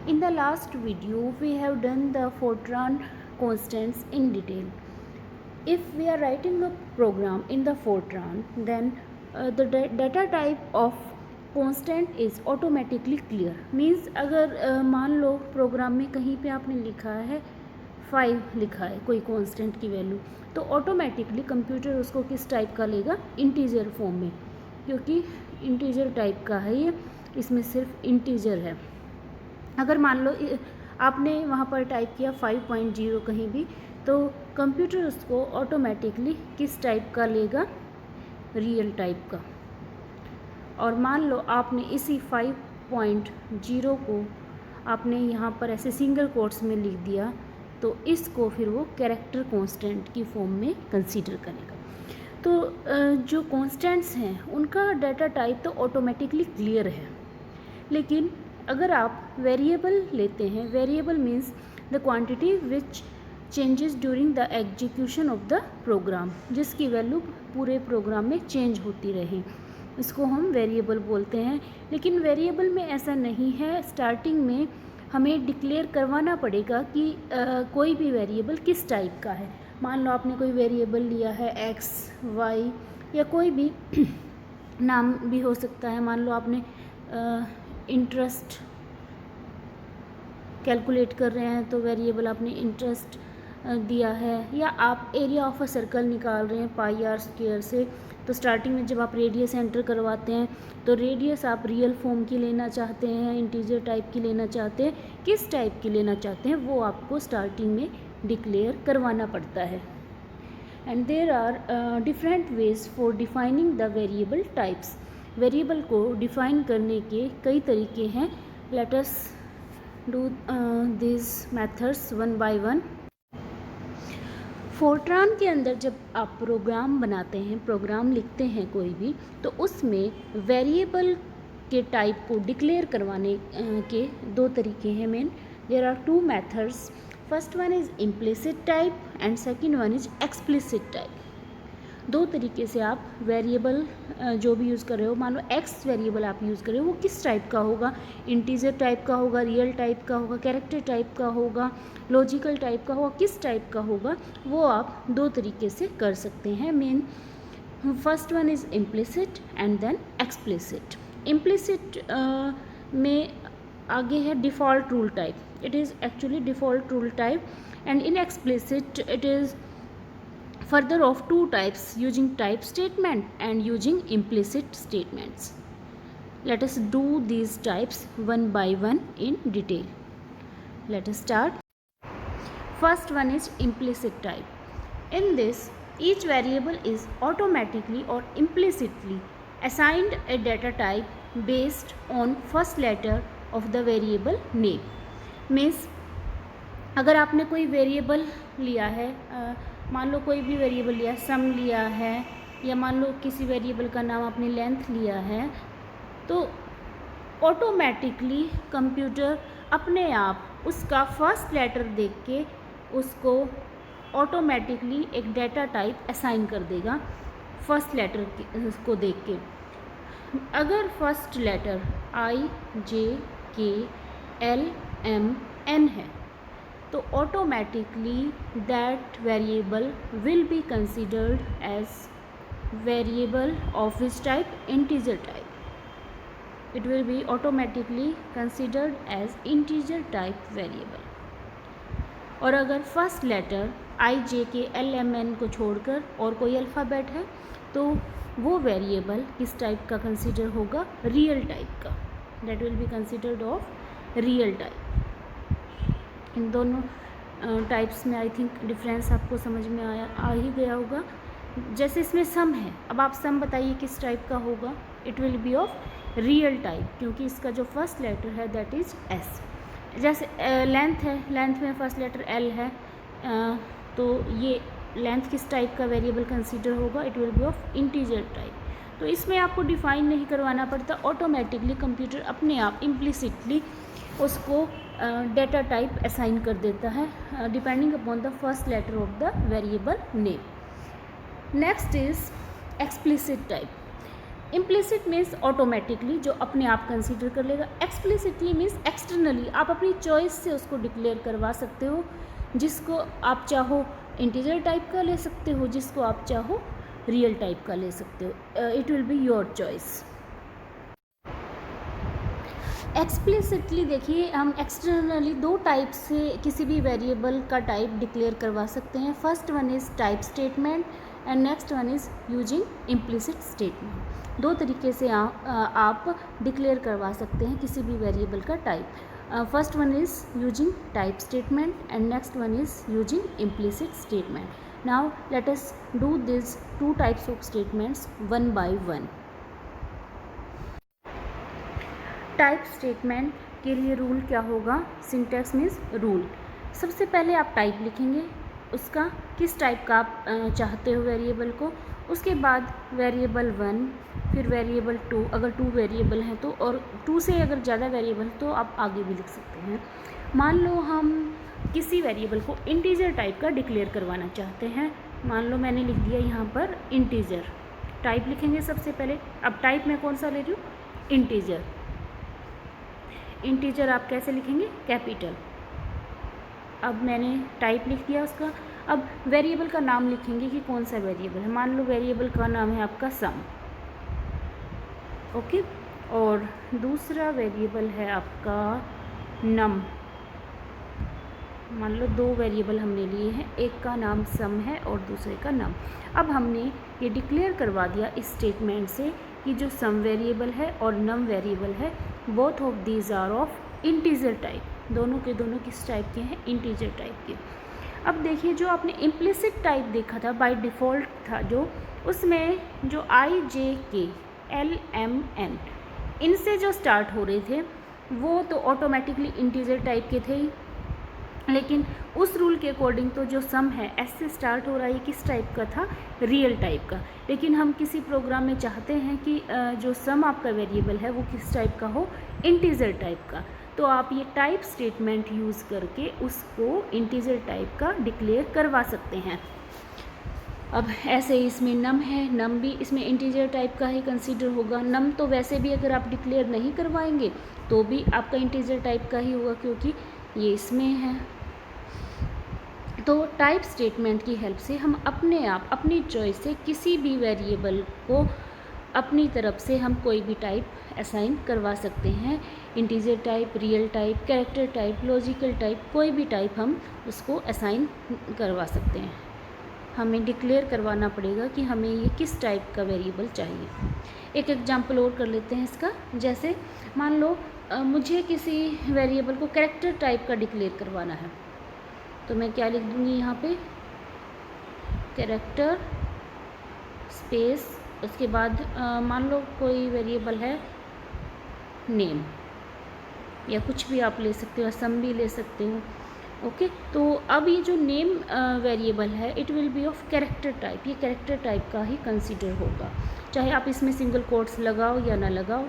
In the last video, we have done the Fortran constants in detail. If we are writing a program in the Fortran, then the data type of constant is automatically clear. Means अगर मान लो programme में कहीं पे आपने लिखा है 5 लिखा है कोई कांस्टेंट की वैल्यू, तो ऑटोमेटिकली कंप्यूटर उसको किस टाइप का लेगा, इंटीजर फॉर्म में, क्योंकि इंटीजर टाइप का है ये, इसमें सिर्फ इंटीजर है। अगर मान लो आपने वहाँ पर टाइप किया 5.0 कहीं भी, तो कंप्यूटर उसको ऑटोमेटिकली किस टाइप का लेगा, रियल टाइप का। और मान लो आपने इसी 5.0 को आपने यहाँ पर ऐसे सिंगल कोट्स में लिख दिया, तो इसको फिर वो कैरेक्टर कांस्टेंट की फॉर्म में कंसीडर करेगा। तो जो कांस्टेंट्स हैं उनका डाटा टाइप तो ऑटोमेटिकली क्लियर है, लेकिन अगर आप वेरिएबल लेते हैं, variable means the quantity which changes during the execution of the program, जिसकी वैल्यू पूरे प्रोग्राम में चेंज होती रहे, इसको हम वेरिएबल बोलते हैं। लेकिन वेरिएबल में ऐसा नहीं है, स्टार्टिंग में हमें डिक्लेयर करवाना पड़ेगा कि कोई भी वेरिएबल किस टाइप का है। मान लो आपने कोई वेरिएबल लिया है x, y या कोई भी नाम भी हो सकता है। मान लो आपने इंटरेस्ट कैलकुलेट कर रहे हैं, तो वेरिएबल आपने इंटरेस्ट दिया है, या आप एरिया ऑफ अ सर्कल निकाल रहे हैं पाई आर स्क्वायर से, तो स्टार्टिंग में जब आप रेडियस एंटर करवाते हैं तो रेडियस आप रियल फॉर्म की लेना चाहते हैं, इंटीजर टाइप की लेना चाहते हैं, किस टाइप की लेना चाहते हैं वो आपको स्टार्टिंग में डिक्लेयर करवाना पड़ता है। And there are different ways for defining the variable types. Variable को डिफाइन करने के कई तरीके हैं। Let us do this methods one by one. Fortran के अंदर जब आप प्रोग्राम बनाते हैं, प्रोग्राम लिखते हैं कोई भी, तो उसमें वेरिएबल के टाइप को डिक्लेयर करवाने के दो तरीके हैं main. There are two methods. First one is implicit type and second one is explicit type. दो तरीके से आप वेरिएबल जो भी यूज़ कर रहे हो, मान लो एक्स वेरिएबल आप यूज़ कर रहे हो, वो किस टाइप का होगा, इंटीजर टाइप का होगा, रियल टाइप का होगा, कैरेक्टर टाइप का होगा, लॉजिकल टाइप का होगा, किस टाइप का होगा, वो आप दो तरीके से कर सकते हैं। Main first one is implicit and then explicit. Implicit में आगे है default rule type, it is actually default rule type, and in explicit it is further of two types, using type statement and using implicit statements. Let us do these types one by one in detail. Let us start. First one is implicit type. In this, each variable is automatically or implicitly assigned a data type based on first letter of the variable name. Means अगर आपने कोई variable लिया है, मान लो कोई भी variable लिया, सम लिया है, या मान लो किसी वेरिएबल का नाम आपने लेंथ लिया है, तो ऑटोमेटिकली कंप्यूटर अपने आप उसका फर्स्ट लेटर देख के उसको ऑटोमेटिकली एक डाटा टाइप असाइन कर देगा फर्स्ट लेटर को देख के। अगर फर्स्ट लेटर आई, जे, के, एल, एम, एन है, तो automatically that variable will be considered as variable of which type, integer type. It will be automatically considered as integer type variable. और अगर फर्स्ट लेटर आई, जे, के, एल, एम, एन को छोड़कर और कोई अल्फ़ाबेट है, तो वो वेरिएबल किस टाइप का कंसिडर होगा, रियल टाइप का। That will be considered of real type. इन दोनों टाइप्स में आई थिंक डिफरेंस आपको समझ में आ ही गया होगा। जैसे इसमें सम है, अब आप सम बताइए किस टाइप का होगा, it will be of real type, क्योंकि इसका जो फर्स्ट लेटर है दैट इज़ एस। जैसे लेंथ है, लेंथ में फर्स्ट लेटर एल है, तो ये लेंथ किस टाइप का वेरिएबल कंसीडर होगा, it will be of integer type. तो इसमें आपको डिफाइन नहीं करवाना पड़ता, ऑटोमेटिकली कंप्यूटर अपने आप इम्प्लिसिटली उसको डेटा टाइप असाइन कर देता है depending upon the first letter of the variable name. Next is explicit type. Implicit means automatically, जो अपने आप कंसीडर कर लेगा। एक्सप्लिसिटली मीन्स एक्सटर्नली, आप अपनी चॉइस से उसको डिक्लेयर करवा सकते हो, जिसको आप चाहो इंटीजर टाइप का ले सकते हो, जिसको आप चाहो रियल टाइप का ले सकते हो। It will be your choice. Explicitly देखिए, हम एक्सटर्नली दो टाइप से किसी भी वेरिएबल का टाइप डिक्लेयर करवा सकते हैं। First one is type statement and next one is using implicit statement. दो तरीके से आप डिक्लेयर करवा सकते हैं किसी भी वेरिएबल का type. First one is using type statement and next one is using implicit statement. Now let us do this two types of statements one by one. Type statement के लिए रूल क्या होगा? Syntax means rule. सबसे पहले आप type लिखेंगे उसका, किस टाइप का आप चाहते हो वेरिएबल को। उसके बाद वेरिएबल 1, फिर वेरिएबल 2, अगर 2 वेरिएबल हैं तो, और 2 से अगर ज़्यादा वेरिएबल तो आप आगे भी लिख सकते हैं। मान लो हम किसी वेरिएबल को इंटीजर टाइप का डिक्लेयर करवाना चाहते हैं। मान लो मैंने लिख दिया यहाँ पर इंटीजर। टाइप लिखेंगे सबसे पहले। अब टाइप मैं कौन सा ले रही हूँ? इंटीजर। इंटीजर आप कैसे लिखेंगे? कैपिटल। अब मैंने टाइप लिख दिया उसका। अब वेरिएबल का नाम लिखेंगे कि कौन सा वेरिएबल है। मान लो वेरिएबल का नाम है आपका सम, ओके। और दूसरा वेरिएबल है आपका नम। मान लो 2 वेरिएबल हमने लिए हैं, एक का नाम सम है और दूसरे का नम। अब हमने ये डिक्लेयर करवा दिया इस स्टेटमेंट से कि जो सम वेरिएबल है और नम वेरिएबल है, both of these are of integer type. दोनों के दोनों किस टाइप के हैं? इंटीजर टाइप के। अब देखिए, जो आपने इम्प्लिसिट टाइप देखा था, बाय डिफ़ॉल्ट था जो, उसमें जो आई, जे, के, एल, एम, एन इनसे जो स्टार्ट हो रहे थे वो तो ऑटोमेटिकली इंटीजर टाइप के थे ही। लेकिन उस रूल के अकॉर्डिंग तो जो सम है एस से स्टार्ट हो रहा है, किस टाइप का था? रियल टाइप का। लेकिन हम किसी प्रोग्राम में चाहते हैं कि जो सम आपका वेरिएबल है वो किस टाइप का हो? इंटीजर टाइप का। तो आप ये टाइप स्टेटमेंट यूज़ करके उसको इंटीजर टाइप का डिक्लेयर करवा सकते हैं। अब ऐसे ही इसमें नम है, नम भी इसमें इंटीजर टाइप का ही कंसीडर होगा। नम तो वैसे भी अगर आप डिक्लेयर नहीं करवाएंगे तो भी आपका इंटीजर टाइप का ही होगा, क्योंकि ये इसमें है। तो टाइप स्टेटमेंट की हेल्प से हम अपने आप अपनी चॉइस से किसी भी वेरिएबल को अपनी तरफ से हम कोई भी टाइप असाइन करवा सकते हैं। Integer type, real type, character type, logical type, कोई भी टाइप हम उसको असाइन करवा सकते हैं। हमें डिक्लेयर करवाना पड़ेगा कि हमें ये किस टाइप का वेरिएबल चाहिए। एक एग्जांपल और कर लेते हैं इसका। जैसे मान लो मुझे किसी वेरिएबल को कैरेक्टर टाइप का डिक्लेयर करवाना है, तो मैं क्या लिख दूँगी यहाँ पे? कैरेक्टर स्पेस, उसके बाद मान लो कोई वेरिएबल है नेम, या कुछ भी आप ले सकते हो, सम भी ले सकते हो, ओके। तो अब ये जो नेम वेरिएबल है, it will be of character type. ये कैरेक्टर टाइप का ही कंसीडर होगा, चाहे आप इसमें सिंगल कोट्स लगाओ या ना लगाओ।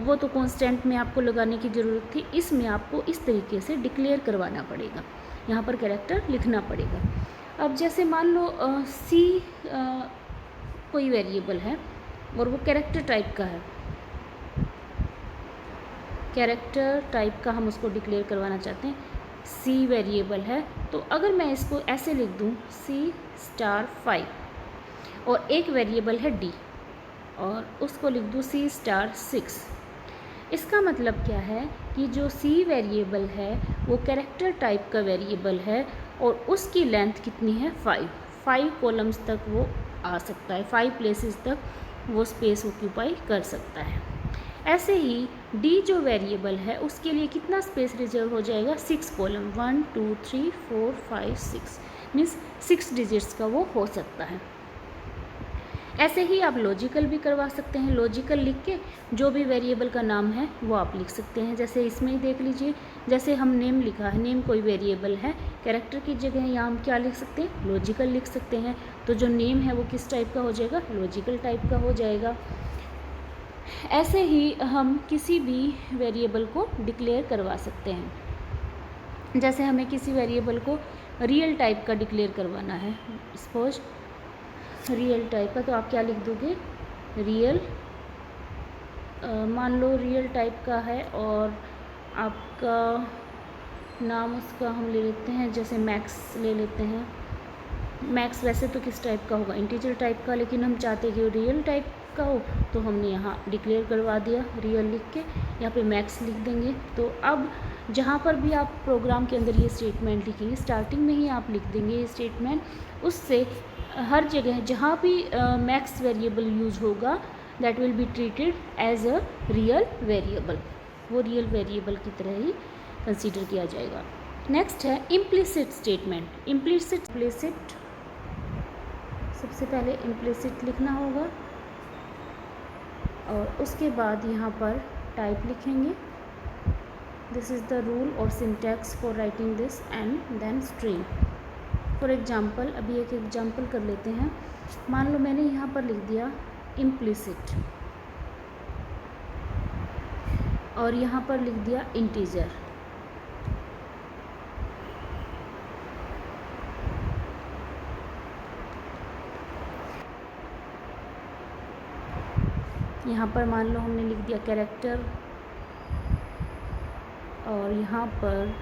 वो तो कांस्टेंट में आपको लगाने की ज़रूरत थी, इसमें आपको इस तरीके से डिक्लेयर करवाना पड़ेगा, यहाँ पर कैरेक्टर लिखना पड़ेगा। अब जैसे मान लो सी कोई वेरिएबल है और वो कैरेक्टर टाइप का है, कैरेक्टर टाइप का हम उसको डिक्लेयर करवाना चाहते हैं। सी वेरिएबल है, तो अगर मैं इसको ऐसे लिख दूँ C*5, और एक वेरिएबल है D और उसको लिख दूँ C*6, इसका मतलब क्या है कि जो C वेरिएबल है वो कैरेक्टर टाइप का वेरिएबल है और उसकी लेंथ कितनी है? 5 कॉलम्स तक वो आ सकता है, 5 प्लेसेस तक वो स्पेस ऑक्यूपाई कर सकता है। ऐसे ही D जो वेरिएबल है उसके लिए कितना स्पेस रिजर्व हो जाएगा? 6 कॉलम, 1 2 3 4 5 6, मीन्स 6 डिजिट्स का वो हो सकता है। ऐसे ही आप लॉजिकल भी करवा सकते हैं। लॉजिकल लिख के जो भी वेरिएबल का नाम है वो आप लिख सकते हैं। जैसे इसमें ही देख लीजिए, जैसे हम नेम लिखा है, नेम कोई वेरिएबल है, कैरेक्टर की जगह यहाँ हम क्या लिख सकते हैं? लॉजिकल लिख सकते हैं। तो जो नेम है वो किस टाइप का हो जाएगा? लॉजिकल टाइप का हो जाएगा। ऐसे ही हम किसी भी वेरिएबल को डिक्लेयर करवा सकते हैं। जैसे हमें किसी वेरिएबल को रियल टाइप का डिक्लेयर करवाना है, सपोज रियल टाइप का, तो आप क्या लिख दोगे? रियल मान लो रियल टाइप का है और आपका नाम उसका हम ले लेते हैं, जैसे मैक्स ले लेते हैं। मैक्स वैसे तो किस टाइप का होगा, इंटीजर टाइप का, लेकिन हम चाहते हैं कि वो रियल टाइप का हो, तो हमने यहाँ डिक्लेयर करवा दिया रियल लिख के, यहाँ पे मैक्स लिख देंगे। तो अब जहाँ पर भी आप प्रोग्राम के अंदर ये स्टेटमेंट लिखेंगे, स्टार्टिंग में ही आप लिख देंगे ये स्टेटमेंट, उससे हर जगह जहाँ भी मैक्स वेरिएबल यूज होगा that will be treated as a real variable, वो रियल वेरिएबल की तरह ही कंसीडर किया जाएगा। नेक्स्ट है इम्प्लिसिट स्टेटमेंट। इम्प्लिसिट सबसे पहले इम्प्लिसिट लिखना होगा और उसके बाद यहाँ पर टाइप लिखेंगे। दिस इज़ द रूल और syntax for writing this and then string. For example, अभी एक एग्जांपल कर लेते हैं। मान लो मैंने यहाँ पर लिख दिया इम्प्लिसिट और यहाँ पर लिख दिया इंटीजर। यहाँ पर मान लो हमने लिख दिया कैरेक्टर और यहाँ पर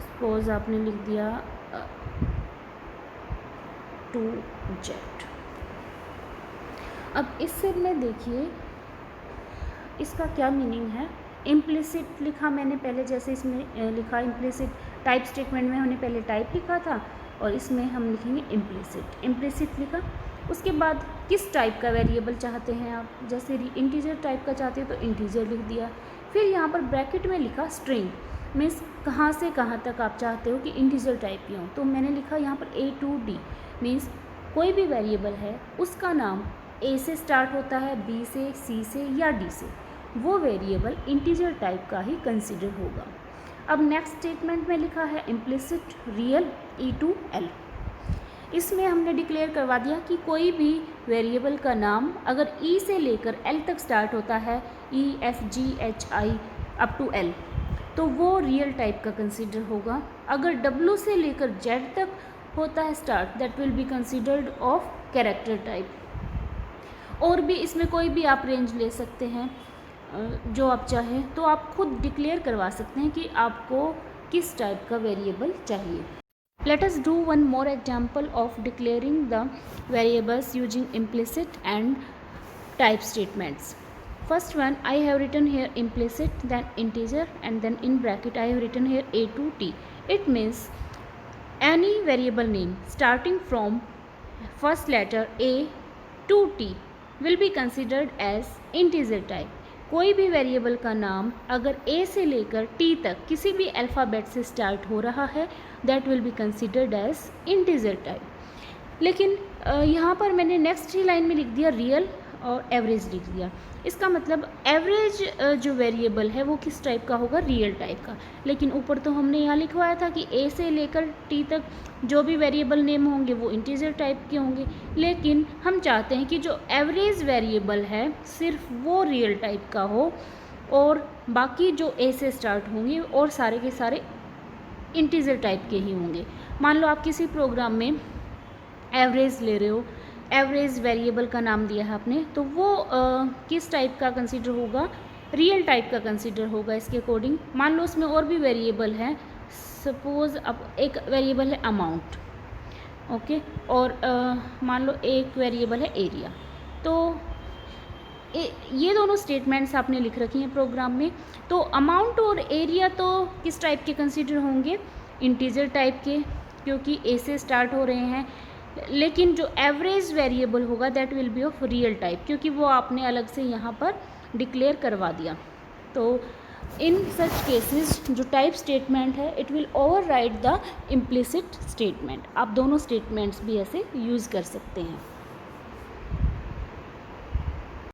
सपोज आपने लिख दिया टू जेट। अब इससे में देखिए इसका क्या मीनिंग है। इम्प्लिसिट लिखा मैंने पहले, जैसे इसमें लिखा इम्प्लिसिट टाइप स्टेटमेंट में हमने पहले टाइप लिखा था और इसमें हम लिखेंगे इम्प्लिसिट। इम्प्लिसिट लिखा, उसके बाद किस टाइप का वेरिएबल चाहते हैं आप, जैसे इंटीजर टाइप का चाहते हो तो इंटीजर लिख दिया। फिर यहाँ पर ब्रैकेट में लिखा स्ट्रिंग, मीन्स कहाँ से कहाँ तक आप चाहते हो कि इंटीजर टाइप की हो, तो मैंने लिखा यहाँ पर A to D, मीन्स कोई भी वेरिएबल है उसका नाम A से स्टार्ट होता है, B से, C से या D से, वो वेरिएबल इंटीजर टाइप का ही कंसिडर होगा। अब नेक्स्ट स्टेटमेंट में लिखा है implicit real E to L। इसमें हमने डिक्लेयर करवा दिया कि कोई भी वेरिएबल का नाम अगर E से लेकर L तक स्टार्ट होता है, E F G H I up to L, तो वो रियल टाइप का कंसीडर होगा। अगर W से लेकर Z तक होता है start, that will be considered of character type. और भी इसमें कोई भी आप रेंज ले सकते हैं जो आप चाहें, तो आप खुद डिक्लेयर करवा सकते हैं कि आपको किस टाइप का वेरिएबल चाहिए। Let us do one more example of declaring the variables using implicit and type statements. First one, I have written here implicit, then integer, and then in bracket I have written here A to T. It means any variable name starting from first letter A to T will be considered as integer type. कोई भी variable का नाम अगर A से लेकर T तक किसी भी अल्फ़ाबेट से स्टार्ट हो रहा है, that will be considered as integer type. लेकिन यहाँ पर मैंने नेक्स्ट ही लाइन में लिख दिया रियल और एवरेज लिख दिया। इसका मतलब एवरेज जो वेरिएबल है वो किस टाइप का होगा, रियल टाइप का। लेकिन ऊपर तो हमने यहाँ लिखवाया था कि A से लेकर T तक जो भी वेरिएबल नेम होंगे वो इंटीजर टाइप के होंगे, लेकिन हम चाहते हैं कि जो एवरेज वेरिएबल है सिर्फ वो रियल टाइप का हो और बाकी जो A से स्टार्ट होंगे और सारे के सारे इंटीजर टाइप के ही होंगे। मान लो आप किसी प्रोग्राम में एवरेज ले रहे हो, एवरेज वेरिएबल का नाम दिया है आपने, तो वो किस टाइप का कंसीडर होगा, रियल टाइप का कंसीडर होगा इसके अकॉर्डिंग। मान लो उसमें और भी वेरिएबल है, सपोज़ अब एक वेरिएबल है अमाउंट, ओके, और मान लो एक वेरिएबल है एरिया। तो ये दोनों स्टेटमेंट्स आपने लिख रखी हैं प्रोग्राम में। तो अमाउंट और एरिया तो किस टाइप के कंसीडर होंगे, इंटीजर टाइप के, क्योंकि ए से स्टार्ट हो रहे हैं। लेकिन जो एवरेज वेरिएबल होगा that will B of real type, क्योंकि वो आपने अलग से यहाँ पर डिक्लेयर करवा दिया। तो इन सच केसेस जो टाइप स्टेटमेंट है it will override the implicit statement. आप दोनों स्टेटमेंट्स भी ऐसे यूज़ कर सकते हैं।